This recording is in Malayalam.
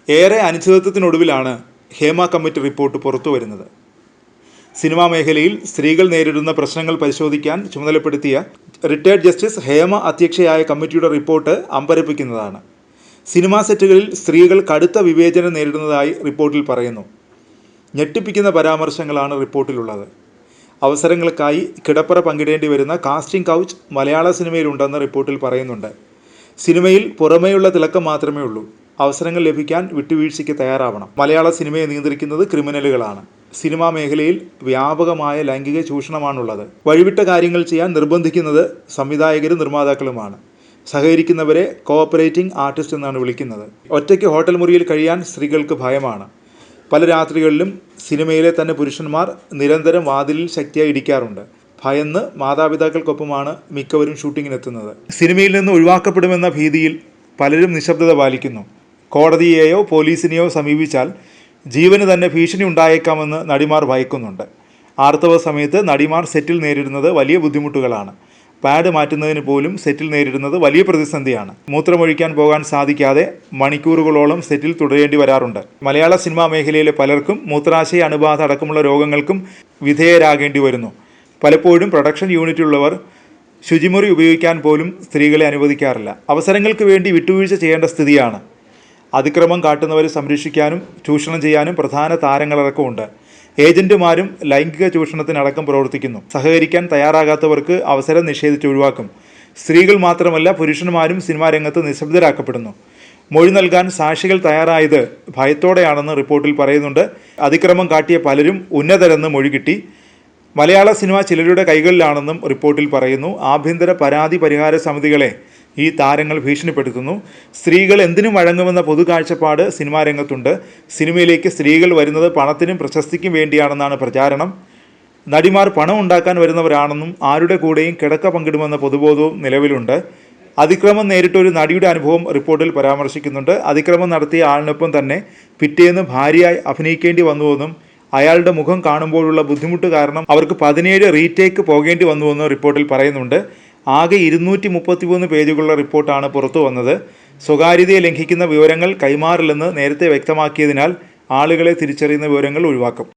ഏറെ അനിശ്ചിതത്വത്തിനൊടുവിലാണ് ഹേമ കമ്മിറ്റി റിപ്പോർട്ട് പുറത്തുവരുന്നത്. സിനിമാ മേഖലയിൽ സ്ത്രീകൾ നേരിടുന്ന പ്രശ്നങ്ങൾ പരിശോധിക്കാൻ ചുമതലപ്പെടുത്തിയ റിട്ടയർഡ് ജസ്റ്റിസ് ഹേമ അധ്യക്ഷയായ കമ്മിറ്റിയുടെ റിപ്പോർട്ട് അമ്പരപ്പിക്കുന്നതാണ്. സിനിമാ സെറ്റുകളിൽ സ്ത്രീകൾ കടുത്ത വിവേചനം നേരിടുന്നതായി റിപ്പോർട്ടിൽ പറയുന്നു. ഞെട്ടിപ്പിക്കുന്ന പരാമർശങ്ങളാണ് റിപ്പോർട്ടിലുള്ളത്. അവസരങ്ങൾക്കായി കിടപ്പറ പങ്കിടേണ്ടി വരുന്ന കാസ്റ്റിംഗ് കൗച്ച് മലയാള സിനിമയിലുണ്ടെന്ന് റിപ്പോർട്ടിൽ പറയുന്നുണ്ട്. സിനിമയിൽ പുറമേയുള്ള തിളക്കം മാത്രമേ ഉള്ളൂ. അവസരങ്ങൾ ലഭിക്കാൻ വിട്ടുവീഴ്ചയ്ക്ക് തയ്യാറാവണം. മലയാള സിനിമയെ നിയന്ത്രിക്കുന്നത് ക്രിമിനലുകളാണ്. സിനിമാ മേഖലയിൽ വ്യാപകമായ ലൈംഗിക ചൂഷണമാണുള്ളത്. വഴിവിട്ട കാര്യങ്ങൾ ചെയ്യാൻ നിർബന്ധിക്കുന്നത് സംവിധായകരും നിർമ്മാതാക്കളുമാണ്. സഹകരിക്കുന്നവരെ കോഓപ്പറേറ്റിംഗ് ആർട്ടിസ്റ്റ് എന്നാണ് വിളിക്കുന്നത്. ഒറ്റയ്ക്ക് ഹോട്ടൽ മുറിയിൽ കഴിയാൻ സ്ത്രീകൾക്ക് ഭയമാണ്. പല രാത്രികളിലും സിനിമയിലെ തന്നെ പുരുഷന്മാർ നിരന്തരം വാതിലിൽ ശക്തിയായി ഇടിക്കാറുണ്ട്. ഭയന്ന് മാതാപിതാക്കൾക്കൊപ്പമാണ് മിക്കവരും ഷൂട്ടിങ്ങിനെത്തുന്നത്. സിനിമയിൽ നിന്ന് ഒഴിവാക്കപ്പെടുമെന്ന ഭീതിയിൽ പലരും നിശബ്ദത പാലിക്കുന്നു. കോടതിയെയോ പോലീസിനെയോ സമീപിച്ചാൽ ജീവന് തന്നെ ഭീഷണി ഉണ്ടായേക്കാമെന്ന് നടിമാർ ഭയക്കുന്നുണ്ട്. ആർത്തവ സമയത്ത് നടിമാർ സെറ്റിൽ നേരിടുന്നത് വലിയ ബുദ്ധിമുട്ടുകളാണ്. പാഡ് മാറ്റുന്നതിന് പോലും സെറ്റിൽ നേരിടുന്നത് വലിയ പ്രതിസന്ധിയാണ്. മൂത്രമൊഴിക്കാൻ പോകാൻ സാധിക്കാതെ മണിക്കൂറുകളോളം സെറ്റിൽ തുടരേണ്ടി വരാറുണ്ട്. മലയാള സിനിമാ മേഖലയിലെ പലർക്കും മൂത്രാശയ അണുബാധ അടക്കമുള്ള രോഗങ്ങൾക്കും വിധേയരാകേണ്ടി വരുന്നു. പലപ്പോഴും പ്രൊഡക്ഷൻ യൂണിറ്റിലുള്ളവർ ശുചിമുറി ഉപയോഗിക്കാൻ പോലും സ്ത്രീകളെ അനുവദിക്കാറില്ല. അവസരങ്ങൾക്ക് വേണ്ടി വിട്ടുവീഴ്ച ചെയ്യേണ്ട സ്ഥിതിയാണ്. അതിക്രമം കാട്ടുന്നവരെ സംരക്ഷിക്കാനും ചൂഷണം ചെയ്യാനും പ്രധാന താരങ്ങളടക്കമുണ്ട്. ഏജന്റുമാരും ലൈംഗിക ചൂഷണത്തിനടക്കം പ്രവർത്തിക്കുന്നു. സഹകരിക്കാൻ തയ്യാറാകാത്തവർക്ക് അവസരം നിഷേധിച്ച് ഒഴിവാക്കും. സ്ത്രീകൾ മാത്രമല്ല പുരുഷന്മാരും സിനിമാ രംഗത്ത് നിശബ്ദരാക്കപ്പെടുന്നു. മൊഴി നൽകാൻ സാക്ഷികൾ തയ്യാറായത് ഭയത്തോടെയാണെന്ന് റിപ്പോർട്ടിൽ പറയുന്നുണ്ട്. അതിക്രമം കാട്ടിയ പലരും ഉന്നതരെന്ന് മൊഴി കിട്ടി. മലയാള സിനിമ ചിലരുടെ കൈകളിലാണെന്നും റിപ്പോർട്ടിൽ പറയുന്നു. ആഭ്യന്തര പരാതി പരിഹാര സമിതികളെ ഈ താരങ്ങൾ ഭീഷണിപ്പെടുത്തുന്നു. സ്ത്രീകൾ എന്തിനും വഴങ്ങുമെന്ന പൊതു കാഴ്ചപ്പാട് സിനിമാ രംഗത്തുണ്ട്. സിനിമയിലേക്ക് സ്ത്രീകൾ വരുന്നത് പണത്തിനും പ്രശസ്തിക്കും വേണ്ടിയാണെന്നാണ് പ്രചാരണം. നടിമാർ പണം ഉണ്ടാക്കാൻ വരുന്നവരാണെന്നും ആരുടെ കൂടെയും കിടക്ക പങ്കിടുമെന്ന പൊതുബോധവും നിലവിലുണ്ട്. അതിക്രമം നേരിട്ട ഒരു നടിയുടെ അനുഭവം റിപ്പോർട്ടിൽ പരാമർശിക്കുന്നുണ്ട്. അതിക്രമം നടത്തിയ ആളിനൊപ്പം തന്നെ പിറ്റേന്ന് ഭാര്യയായി അഭിനയിക്കേണ്ടി വന്നുവെന്നും അയാളുടെ മുഖം കാണുമ്പോഴുള്ള ബുദ്ധിമുട്ട് കാരണം അവർക്ക് 17 റീടേക്ക് പോകേണ്ടി വന്നുവെന്ന് റിപ്പോർട്ടിൽ പറയുന്നുണ്ട്. ആകെ 233 പേജുകളുള്ള റിപ്പോർട്ടാണ് പുറത്തു വന്നത്. സ്വകാര്യതയെ ലംഘിക്കുന്ന വിവരങ്ങൾ കൈമാറില്ലെന്ന് നേരത്തെ വ്യക്തമാക്കിയതിനാൽ ആളുകളെ തിരിച്ചറിയുന്ന വിവരങ്ങൾ ഒഴിവാക്കും.